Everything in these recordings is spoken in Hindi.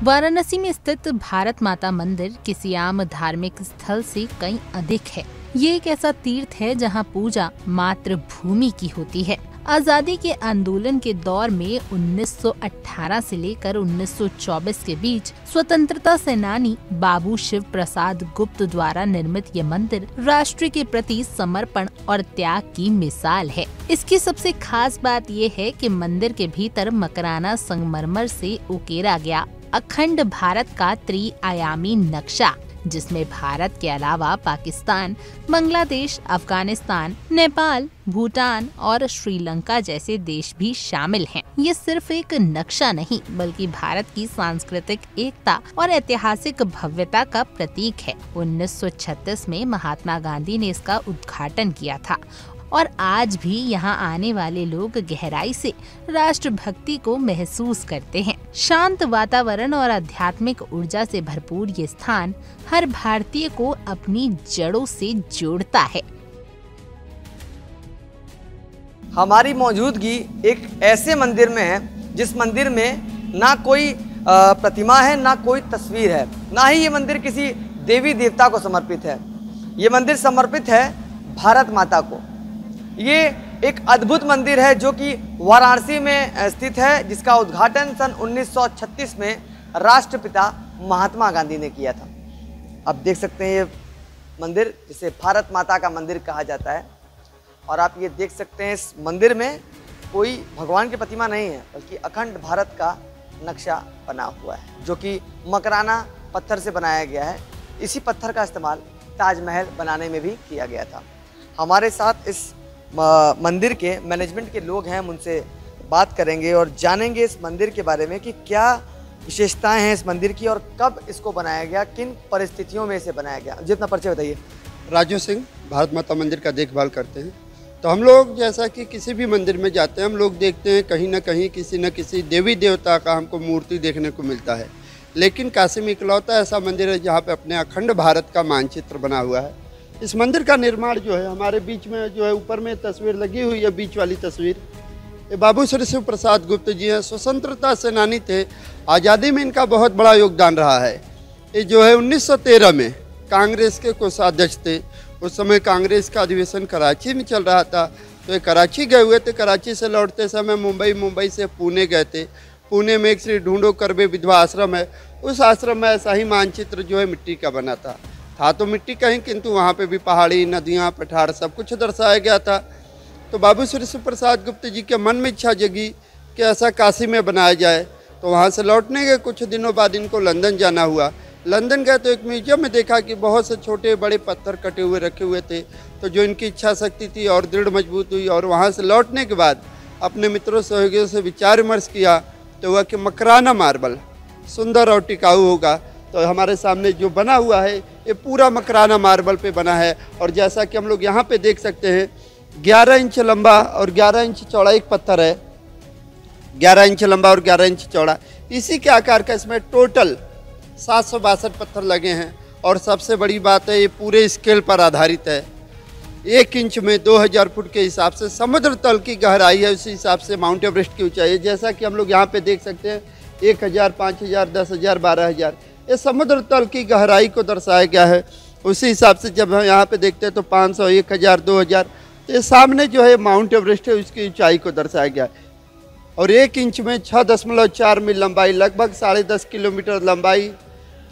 वाराणसी में स्थित भारत माता मंदिर किसी आम धार्मिक स्थल से कहीं अधिक है। ये एक ऐसा तीर्थ है जहां पूजा मातृभूमि की होती है। आजादी के आंदोलन के दौर में 1918 से लेकर 1924 के बीच स्वतंत्रता सेनानी बाबू शिव प्रसाद गुप्त द्वारा निर्मित ये मंदिर राष्ट्र के प्रति समर्पण और त्याग की मिसाल है। इसकी सबसे खास बात ये है कि मंदिर के भीतर मकराना संगमरमर से उकेरा गया अखंड भारत का त्रिआयामी नक्शा, जिसमें भारत के अलावा पाकिस्तान, बांग्लादेश, अफगानिस्तान, नेपाल, भूटान और श्रीलंका जैसे देश भी शामिल हैं। ये सिर्फ एक नक्शा नहीं बल्कि भारत की सांस्कृतिक एकता और ऐतिहासिक भव्यता का प्रतीक है। 1936 में महात्मा गांधी ने इसका उद्घाटन किया था और आज भी यहाँ आने वाले लोग गहराई से राष्ट्रभक्ति को महसूस करते हैं। शांत वातावरण और आध्यात्मिक ऊर्जा से भरपूर ये स्थान हर भारतीय को अपनी जड़ों से जोड़ता है। हमारी मौजूदगी एक ऐसे मंदिर में है जिस मंदिर में ना कोई प्रतिमा है, ना कोई तस्वीर है, ना ही ये मंदिर किसी देवी देवता को समर्पित है। ये मंदिर समर्पित है भारत माता को। ये एक अद्भुत मंदिर है जो कि वाराणसी में स्थित है, जिसका उद्घाटन सन 1936 में राष्ट्रपिता महात्मा गांधी ने किया था। आप देख सकते हैं ये मंदिर जिसे भारत माता का मंदिर कहा जाता है। और आप ये देख सकते हैं इस मंदिर में कोई भगवान की प्रतिमा नहीं है बल्कि अखंड भारत का नक्शा बना हुआ है जो कि मकराना पत्थर से बनाया गया है। इसी पत्थर का इस्तेमाल ताजमहल बनाने में भी किया गया था। हमारे साथ इस मंदिर के मैनेजमेंट के लोग हैं, हम उनसे बात करेंगे और जानेंगे इस मंदिर के बारे में कि क्या विशेषताएं हैं इस मंदिर की और कब इसको बनाया गया, किन परिस्थितियों में इसे बनाया गया। जितना परिचय बताइए। राजू सिंह, भारत माता मंदिर का देखभाल करते हैं। तो हम लोग जैसा कि किसी भी मंदिर में जाते हैं, हम लोग देखते हैं कहीं ना कहीं किसी न किसी देवी देवता का हमको मूर्ति देखने को मिलता है, लेकिन काशी में इकलौता ऐसा मंदिर है जहाँ पे अपने अखंड भारत का मानचित्र बना हुआ है। इस मंदिर का निर्माण जो है हमारे बीच में जो है ऊपर में तस्वीर लगी हुई है, बीच वाली तस्वीर, ये बाबू श्री शिव प्रसाद गुप्त जी हैं। स्वतंत्रता सेनानी थे, आज़ादी में इनका बहुत बड़ा योगदान रहा है। ये जो है 1913 में कांग्रेस के कोषाध्यक्ष थे। उस समय कांग्रेस का अधिवेशन कराची में चल रहा था, तो ये कराची गए हुए थे। कराची से लौटते समय मुंबई से पुणे गए थे। पुणे में एक श्री ढूंढो करबे विधवा आश्रम है, उस आश्रम में ऐसा ही मानचित्र जो है मिट्टी का बना था तो मिट्टी का ही, किंतु वहाँ पे भी पहाड़ी, नदियाँ, पठार सब कुछ दर्शाया गया था। तो बाबू श्री शिव प्रसाद गुप्त जी के मन में इच्छा जगी कि ऐसा काशी में बनाया जाए। तो वहाँ से लौटने के कुछ दिनों बाद इनको लंदन जाना हुआ। लंदन गए तो एक म्यूजियम में देखा कि बहुत से छोटे बड़े पत्थर कटे हुए रखे हुए थे। तो जो इनकी इच्छा शक्ति थी और दृढ़ मजबूत हुई, और वहाँ से लौटने के बाद अपने मित्रों सहयोगियों से विचार विमर्श किया तो हुआ कि मकराना मार्बल सुंदर और टिकाऊ होगा। तो हमारे सामने जो बना हुआ है ये पूरा मकराना मार्बल पे बना है। और जैसा कि हम लोग यहाँ पे देख सकते हैं 11 इंच लंबा और 11 इंच चौड़ा एक पत्थर है, 11 इंच लंबा और 11 इंच चौड़ा। इसी के आकार का इसमें टोटल 762 पत्थर लगे हैं। और सबसे बड़ी बात है ये पूरे स्केल पर आधारित है। 1 इंच में 2000 फुट के हिसाब से समुद्र तल की गहराई है, उसी हिसाब से माउंट एवरेस्ट की ऊंचाई है। जैसा कि हम लोग यहाँ पे देख सकते हैं 1000, 5000, 10000, 12000, ये समुद्र तल की गहराई को दर्शाया गया है। उसी हिसाब से जब हम यहाँ पे देखते हैं तो 500, 1000, 2000, तो ये सामने जो है माउंट एवरेस्ट है, उसकी ऊंचाई को दर्शाया गया है। और 1 इंच में 6.4 मील लंबाई, लगभग 10.5 किलोमीटर लंबाई,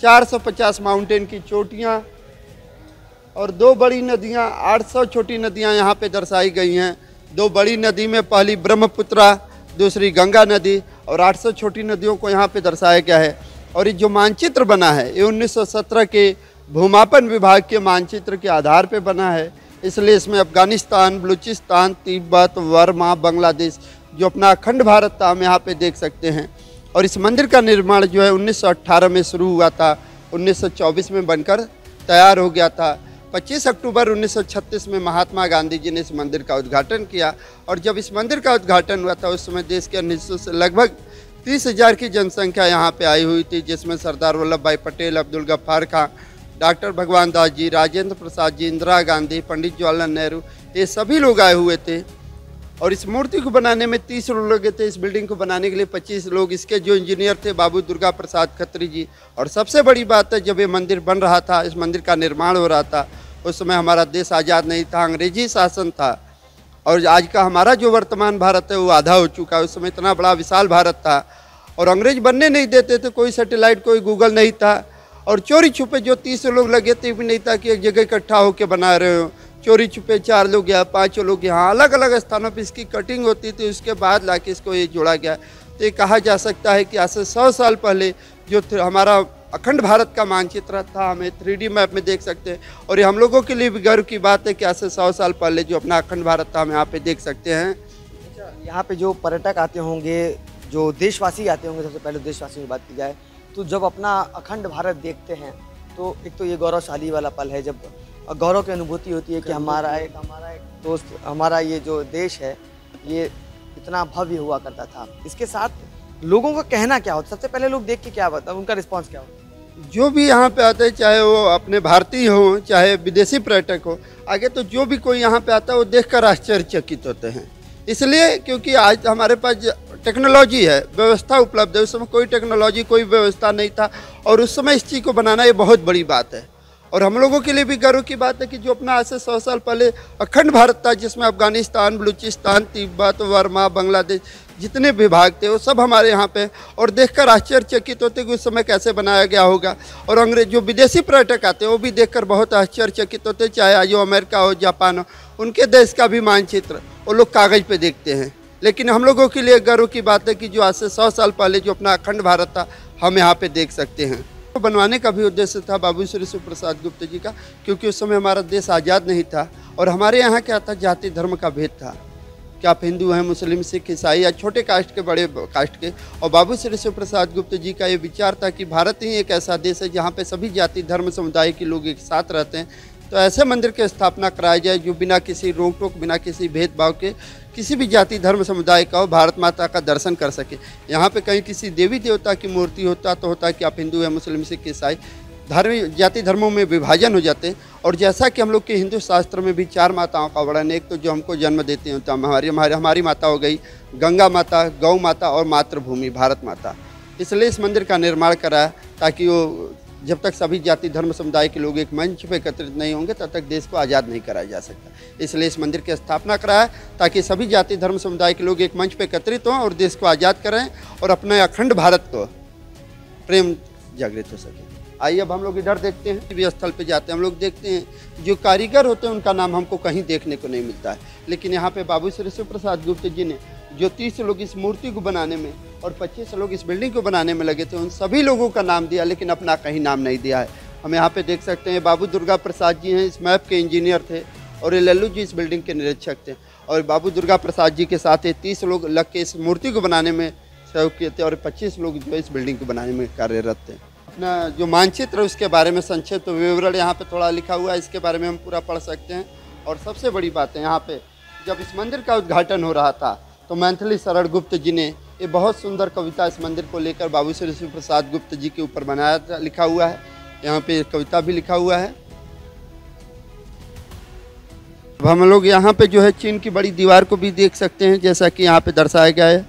450 माउंटेन की चोटियाँ और 2 बड़ी नदियाँ, 800 छोटी नदियाँ यहाँ पे दर्शाई गई हैं। 2 बड़ी नदी में पहली ब्रह्मपुत्रा, दूसरी गंगा नदी, और 800 छोटी नदियों को यहाँ पे दर्शाया गया है। और ये जो मानचित्र बना है ये 1917 के भूमापन विभाग के मानचित्र के आधार पे बना है। इसलिए इसमें अफगानिस्तान, बलूचिस्तान, तिब्बत, बर्मा, बांग्लादेश जो अपना अखंड भारत था हम यहाँ पे देख सकते हैं। और इस मंदिर का निर्माण जो है 1918 में शुरू हुआ था, 1924 में बनकर तैयार हो गया था। 25 अक्टूबर 1936 में महात्मा गांधी जी ने इस मंदिर का उद्घाटन किया। और जब इस मंदिर का उद्घाटन हुआ था उस समय देश के अन्य हिस्सों से लगभग 30,000 की जनसंख्या यहाँ पे आई हुई थी, जिसमें सरदार वल्लभ भाई पटेल, अब्दुल गफ्फार खां, डॉक्टर भगवान दास जी, राजेंद्र प्रसाद जी, इंदिरा गांधी, पंडित जवाहरलाल नेहरू, ये सभी लोग आए हुए थे। और इस मूर्ति को बनाने में 30 लोग लगे थे, इस बिल्डिंग को बनाने के लिए 25 लोग। इसके जो इंजीनियर थे बाबू दुर्गा प्रसाद खत्री जी। और सबसे बड़ी बात है, जब ये मंदिर बन रहा था, इस मंदिर का निर्माण हो रहा था, उस समय हमारा देश आज़ाद नहीं था, अंग्रेजी शासन था। और आज का हमारा जो वर्तमान भारत है वो आधा हो चुका है। उस समय इतना बड़ा विशाल भारत था और अंग्रेज बनने नहीं देते थे, कोई सैटेलाइट कोई गूगल नहीं था। और चोरी छुपे जो 30 लोग लगे थे भी नहीं था कि एक जगह इकट्ठा होकर बना रहे हो। चोरी छुपे 4 लोग या 5 लोग यहाँ अलग अलग स्थानों पर इसकी कटिंग होती थी, उसके बाद लाके इसको ये जोड़ा गया। तो ये कहा जा सकता है कि आज से 100 साल पहले जो हमारा अखंड भारत का मानचित्र था, हमें 3D मैप में देख सकते हैं। और ये हम लोगों के लिए भी गर्व की बात है कि आज से 100 साल पहले जो अपना अखंड भारत था हम यहाँ पे देख सकते हैं। यहाँ पे जो पर्यटक आते होंगे, जो देशवासी आते होंगे, सबसे पहले देशवासियों की बात की जाए तो जब अपना अखंड भारत देखते हैं तो एक तो ये गौरवशाली वाला पल है, जब गौरव की अनुभूति होती है कि हमारा एक दोस्त, हमारा ये जो देश है ये इतना भव्य हुआ करता था। इसके साथ लोगों का कहना क्या होता है? सबसे पहले लोग देख के क्या बताते हैं, उनका रिस्पॉन्स क्या होता है? जो भी यहाँ पे आते हैं, चाहे वो अपने भारतीय हो चाहे विदेशी पर्यटक हो, आगे तो जो भी कोई यहाँ पे आता है वो देखकर आश्चर्यचकित होते हैं। इसलिए क्योंकि आज हमारे पास टेक्नोलॉजी है, व्यवस्था उपलब्ध है। उस समय कोई टेक्नोलॉजी कोई व्यवस्था नहीं था और उस समय इस चीज़ को बनाना ये बहुत बड़ी बात है। और हम लोगों के लिए भी गर्व की बात है कि जो अपना आज से 100 साल पहले अखंड भारत था, जिसमें अफगानिस्तान, बलूचिस्तान, तिब्बत, वर्मा, बांग्लादेश जितने विभाग थे वो सब हमारे यहाँ पे, और देखकर आश्चर्यचकित होते कि उस समय कैसे बनाया गया होगा। और अंग्रेज जो विदेशी पर्यटक आते हैं वो भी देखकर बहुत आश्चर्यचकित होते, चाहे जो अमेरिका हो, जापान हो, उनके देश का भी मानचित्र वो लोग कागज़ पे देखते हैं। लेकिन हम लोगों के लिए गर्व की बात है कि जो आज से 100 साल पहले जो अपना अखंड भारत था हम यहाँ पे देख सकते हैं। तो बनवाने का भी उद्देश्य था बाबू श्री शिव प्रसाद गुप्त जी का, क्योंकि उस समय हमारा देश आज़ाद नहीं था और हमारे यहाँ क्या था, जाति धर्म का भेद था कि आप हिंदू हैं, मुस्लिम, सिख, ईसाई या छोटे कास्ट के, बड़े कास्ट के। और बाबू श्री शिव प्रसाद गुप्त जी का ये विचार था कि भारत ही एक ऐसा देश है जहाँ पे सभी जाति धर्म समुदाय के लोग एक साथ रहते हैं। तो ऐसे मंदिर की स्थापना कराई जाए जो बिना किसी रोक टोक, बिना किसी भेदभाव के किसी भी जाति धर्म समुदाय का हो, भारत माता का दर्शन कर सके। यहाँ पे कहीं किसी देवी देवता की मूर्ति होता तो होता कि आप हिंदू हैं, मुस्लिम, सिख, ईसाई, धर्म जाति धर्मों में विभाजन हो जाते। और जैसा कि हम लोग के हिंदू शास्त्र में भी 4 माताओं का वर्णन, एक तो जो हमको जन्म देती हैं तो हमारी माता हो गई गंगा माता, गौ माता और मातृभूमि भारत माता। इसलिए इस मंदिर का निर्माण कराया ताकि वो जब तक सभी जाति धर्म समुदाय के लोग एक मंच पर एकत्रित नहीं होंगे तब तक देश को आज़ाद नहीं कराया जा सकता। इसलिए इस मंदिर की स्थापना कराया ताकि सभी जाति धर्म समुदाय के लोग एक मंच पर एकत्रित हों और देश को आज़ाद करें और अपने अखंड भारत को प्रेम जागृत हो सके। आइए अब हम लोग इधर देखते हैं, भी स्थल पे जाते हैं, हम लोग देखते हैं जो कारीगर होते हैं उनका नाम हमको कहीं देखने को नहीं मिलता है। लेकिन यहाँ पे बाबू श्री शिव प्रसाद गुप्त जी ने जो 30 लोग इस मूर्ति को बनाने में और 25 लोग इस बिल्डिंग को बनाने में लगे थे, उन सभी लोगों का नाम दिया, लेकिन अपना कहीं नाम नहीं दिया है। हम यहाँ पे देख सकते हैं बाबू दुर्गा प्रसाद जी हैं, इस मैप के इंजीनियर थे, और ये लल्लू जी इस बिल्डिंग के निरीक्षक थे। और बाबू दुर्गा प्रसाद जी के साथ ये 30 लोग लग के इस मूर्ति को बनाने में सहयोग किए थे और 25 लोग जो इस बिल्डिंग को बनाने में कार्यरत थे। अपना जो मानचित्र उसके बारे में संक्षिप्त विवरण यहाँ पे थोड़ा लिखा हुआ है, इसके बारे में हम पूरा पढ़ सकते हैं। और सबसे बड़ी बात है, यहाँ पे जब इस मंदिर का उद्घाटन हो रहा था तो मैथिली शरण गुप्त जी ने ये बहुत सुंदर कविता इस मंदिर को लेकर बाबू श्री शिव प्रसाद गुप्त जी के ऊपर बनाया था, लिखा हुआ है। यहाँ पे कविता भी लिखा हुआ है। अब हम लोग यहाँ पे जो है चीन की बड़ी दीवार को भी देख सकते हैं, जैसा कि यहाँ पे दर्शाया गया है।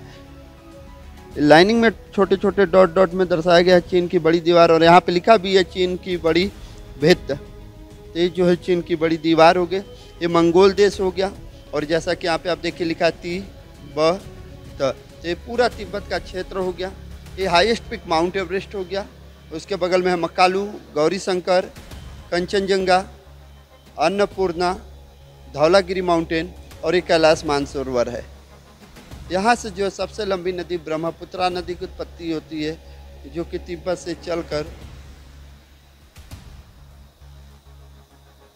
लाइनिंग में छोटे छोटे डॉट डॉट में दर्शाया गया है चीन की बड़ी दीवार, और यहाँ पे लिखा भी है चीन की बड़ी भित्त। तो ये जो है चीन की बड़ी दीवार हो गया, ये मंगोल देश हो गया। और जैसा कि यहाँ पे आप देखिए लिखा तिब्बत, तो ये पूरा तिब्बत का क्षेत्र हो गया। ये हाईएस्ट पिक माउंट एवरेस्ट हो गया। उसके बगल में है मकालू, गौरी शंकर, कंचनजंगा, अन्नपूर्णा, धौलागिरी माउंटेन और ये कैलाश मानसरोवर है। यहाँ से जो सबसे लंबी नदी ब्रह्मपुत्रा नदी की उत्पत्ति होती है, जो कि तिब्बत से चलकर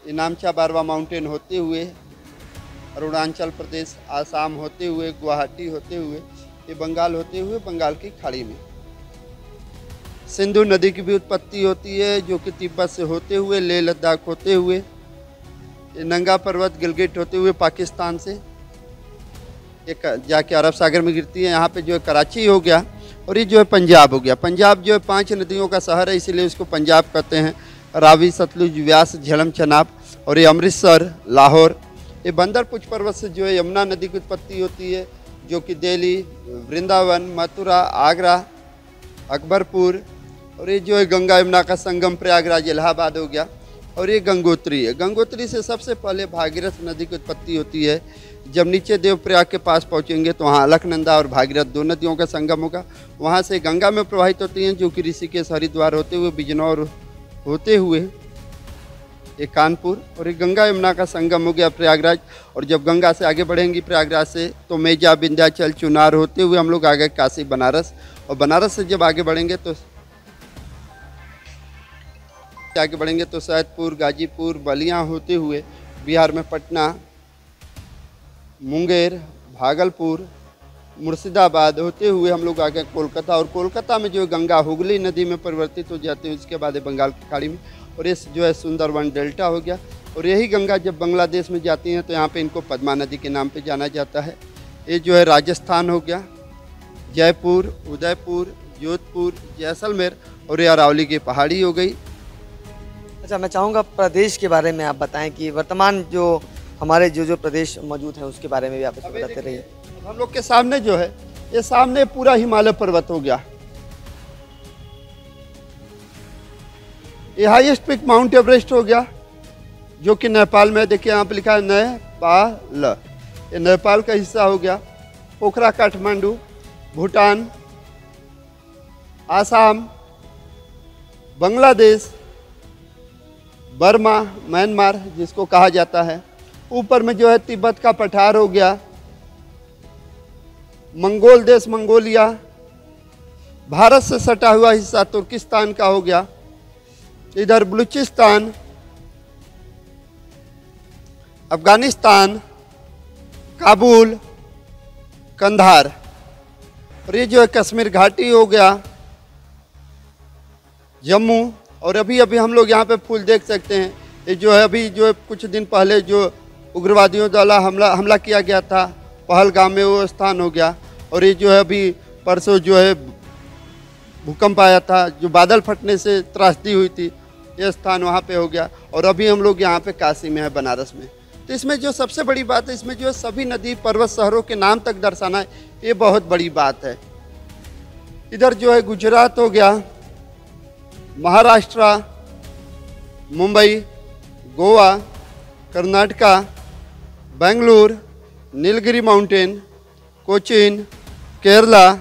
नामचा बारवा माउंटेन होते हुए अरुणाचल प्रदेश, आसाम होते हुए, गुवाहाटी होते हुए, ये बंगाल होते हुए बंगाल की खाड़ी में सिंधु नदी की भी उत्पत्ति होती है, जो कि तिब्बत से होते हुए लेह लद्दाख होते हुए, ये नंगा पर्वत गिलगिट होते हुए पाकिस्तान से एक जाके अरब सागर में गिरती है। यहाँ पे जो है कराची हो गया, और ये जो है पंजाब हो गया। पंजाब जो है 5 नदियों का शहर है, इसीलिए उसको पंजाब कहते हैं। रावी, सतलुज, व्यास, झेलम, चनाब। और ये अमृतसर, लाहौर, ये बंदर पुछ पर्वत से जो है यमुना नदी की उत्पत्ति होती है, जो कि दिल्ली, वृंदावन, मथुरा, आगरा, अकबरपुर, और ये जो है गंगा यमुना का संगम प्रयागराज इलाहाबाद हो गया। और ये गंगोत्री है। गंगोत्री से सबसे पहले भागीरथ नदी की उत्पत्ति होती है। जब नीचे देवप्रयाग के पास पहुंचेंगे तो वहाँ अलकनंदा और भागीरथ दो नदियों का संगम होगा। वहाँ से गंगा में प्रवाहित होती हैं, जो कि ऋषिकेश, हरिद्वार होते हुए बिजनौर होते हुए ये कानपुर, और ये गंगा यमुना का संगम हो गया प्रयागराज। और जब गंगा से आगे बढ़ेंगी प्रयागराज से तो मेजा, विंध्याचल, चुनार होते हुए हम लोग आगे काशी, बनारस, और बनारस से जब आगे बढ़ेंगे तो सैदपुर, गाजीपुर, बलिया होते हुए बिहार में पटना, मुंगेर, भागलपुर, मुर्शिदाबाद होते हुए हम लोग आगे कोलकाता, और कोलकाता में जो गंगा हुगली नदी में परिवर्तित हो जाती है, उसके बाद बंगाल की खाड़ी में, और ये जो है सुंदरवन डेल्टा हो गया। और यही गंगा जब बांग्लादेश में जाती हैं तो यहाँ पे इनको पद्मा नदी के नाम पे जाना जाता है। ये जो है राजस्थान हो गया, जयपुर, उदयपुर, जोधपुर, जैसलमेर, और ये अरावली की पहाड़ी हो गई। अच्छा, मैं चाहूँगा प्रदेश के बारे में आप बताएं कि वर्तमान जो हमारे जो प्रदेश मौजूद हैं उसके बारे में भी आप बताते रहिए। हम लोग के सामने जो है, ये सामने पूरा हिमालय पर्वत हो गया। ये हाईएस्ट पिक माउंट एवरेस्ट हो गया, जो कि नेपाल में, देखिए यहाँ पे लिखा है नेपाल, ये नेपाल का हिस्सा हो गया। पोखरा, काठमांडू, भूटान, आसाम, बांग्लादेश, बर्मा, म्यांमार जिसको कहा जाता है। ऊपर में जो है तिब्बत का पठार हो गया, मंगोल देश, मंगोलिया, भारत से सटा हुआ हिस्सा तुर्किस्तान का हो गया, इधर बलूचिस्तान, अफगानिस्तान, काबुल, कंधार, और ये जो है कश्मीर घाटी हो गया, जम्मू। और अभी हम लोग यहाँ पे फूल देख सकते हैं। ये जो है अभी जो है कुछ दिन पहले जो उग्रवादियों द्वारा हमला किया गया था पहलगाम में, वो स्थान हो गया। और ये जो है अभी परसों जो है भूकंप आया था, जो बादल फटने से त्रासदी हुई थी, ये स्थान वहाँ पे हो गया। और अभी हम लोग यहाँ पे काशी में है, बनारस में। तो इसमें जो सबसे बड़ी बात है, इसमें जो है सभी नदी, पर्वत, शहरों के नाम तक दर्शाना है, ये बहुत बड़ी बात है। इधर जो है गुजरात हो गया, महाराष्ट्र, मुंबई, गोवा, कर्नाटका, बेंगलुरु, नीलगिरी माउंटेन, कोचीन, केरला,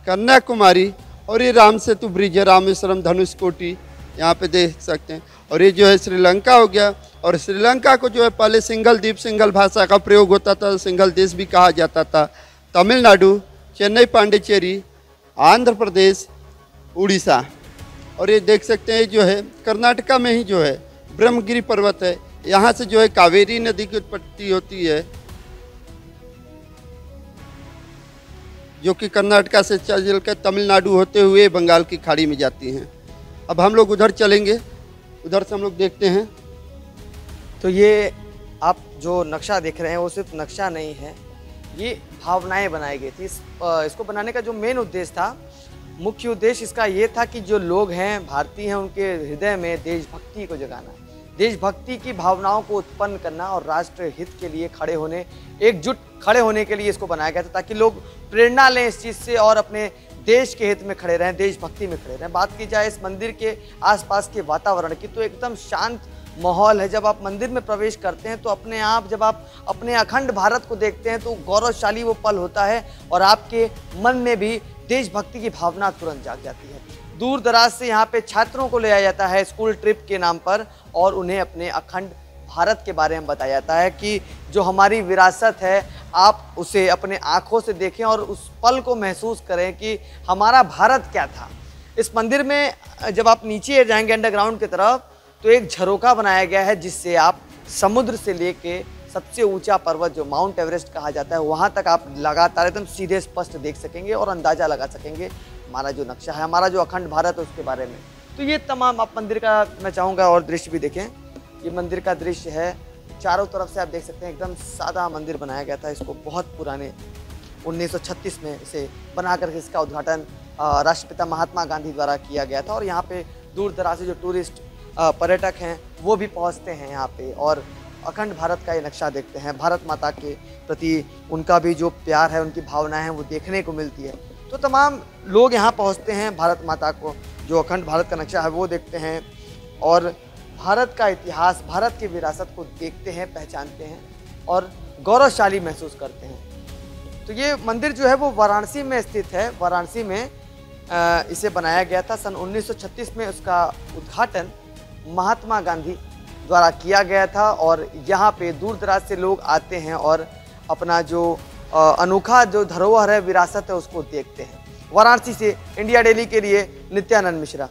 कन्याकुमारी, और ये राम सेतु ब्रिज है, रामेश्वरम, धनुषकोटी, यहाँ पे देख सकते हैं। और ये जो है श्रीलंका हो गया। और श्रीलंका को जो है पहले सिंगल द्वीप, सिंगल भाषा का प्रयोग होता था, सिंगल देश भी कहा जाता था। तमिलनाडु, चेन्नई, पांडिचेरी, आंध्र प्रदेश, उड़ीसा। और ये देख सकते हैं जो है कर्नाटका में ही जो है ब्रह्मगिरी पर्वत है, यहाँ से जो है कावेरी नदी की उत्पत्ति होती है, जो कि कर्नाटका से चल कर तमिलनाडु होते हुए बंगाल की खाड़ी में जाती हैं। अब हम लोग उधर चलेंगे, उधर से हम लोग देखते हैं। तो ये आप जो नक्शा देख रहे हैं वो सिर्फ नक्शा नहीं है, ये भावनाएं बनाई गई थी। इसको बनाने का जो मेन उद्देश्य था, मुख्य उद्देश्य इसका ये था कि जो लोग हैं, भारतीय हैं, उनके हृदय में देशभक्ति को जगाना, देशभक्ति की भावनाओं को उत्पन्न करना और राष्ट्र हित के लिए खड़े होने, एकजुट खड़े होने के लिए इसको बनाया गया था, ताकि लोग प्रेरणा लें इस चीज़ से और अपने देश के हित में खड़े रहें, देशभक्ति में खड़े रहें। बात की जाए इस मंदिर के आसपास के वातावरण की, तो एकदम शांत माहौल है। जब आप मंदिर में प्रवेश करते हैं तो अपने आप, जब आप अपने अखंड भारत को देखते हैं तो गौरवशाली वो पल होता है और आपके मन में भी देशभक्ति की भावना तुरंत जाग जाती है। दूर दराज से यहाँ पे छात्रों को ले आया जाता है स्कूल ट्रिप के नाम पर, और उन्हें अपने अखंड भारत के बारे में बताया जाता है कि जो हमारी विरासत है, आप उसे अपने आँखों से देखें और उस पल को महसूस करें कि हमारा भारत क्या था। इस मंदिर में जब आप नीचे जाएंगे अंडरग्राउंड की तरफ, तो एक झरोका बनाया गया है, जिससे आप समुद्र से लेके सबसे ऊंचा पर्वत जो माउंट एवरेस्ट कहा जाता है, वहाँ तक आप लगातार एकदम सीधे स्पष्ट देख सकेंगे और अंदाज़ा लगा सकेंगे हमारा जो नक्शा है, हमारा जो अखंड भारत है उसके बारे में। तो ये तमाम आप मंदिर का, मैं चाहूँगा और दृश्य भी देखें। ये मंदिर का दृश्य है, चारों तरफ से आप देख सकते हैं, एकदम सादा मंदिर बनाया गया था। इसको बहुत पुराने 1936 में इसे बना करके इसका उद्घाटन राष्ट्रपिता महात्मा गांधी द्वारा किया गया था। और यहाँ पे दूर दराज से जो टूरिस्ट पर्यटक हैं वो भी पहुँचते हैं यहाँ पे, और अखंड भारत का ये नक्शा देखते हैं, भारत माता के प्रति उनका भी जो प्यार है, उनकी भावनाएं हैं, वो देखने को मिलती है। तो तमाम लोग यहाँ पहुँचते हैं, भारत माता को जो अखंड भारत का नक्शा है वो देखते हैं और भारत का इतिहास, भारत की विरासत को देखते हैं, पहचानते हैं और गौरवशाली महसूस करते हैं। तो ये मंदिर जो है वो वाराणसी में स्थित है। वाराणसी में इसे बनाया गया था। सन 1936 में उसका उद्घाटन महात्मा गांधी द्वारा किया गया था और यहाँ पे दूर दराज से लोग आते हैं और अपना जो अनोखा जो धरोहर है, विरासत है, उसको देखते हैं। वाराणसी से इंडिया डेली के लिए नित्यानंद मिश्रा।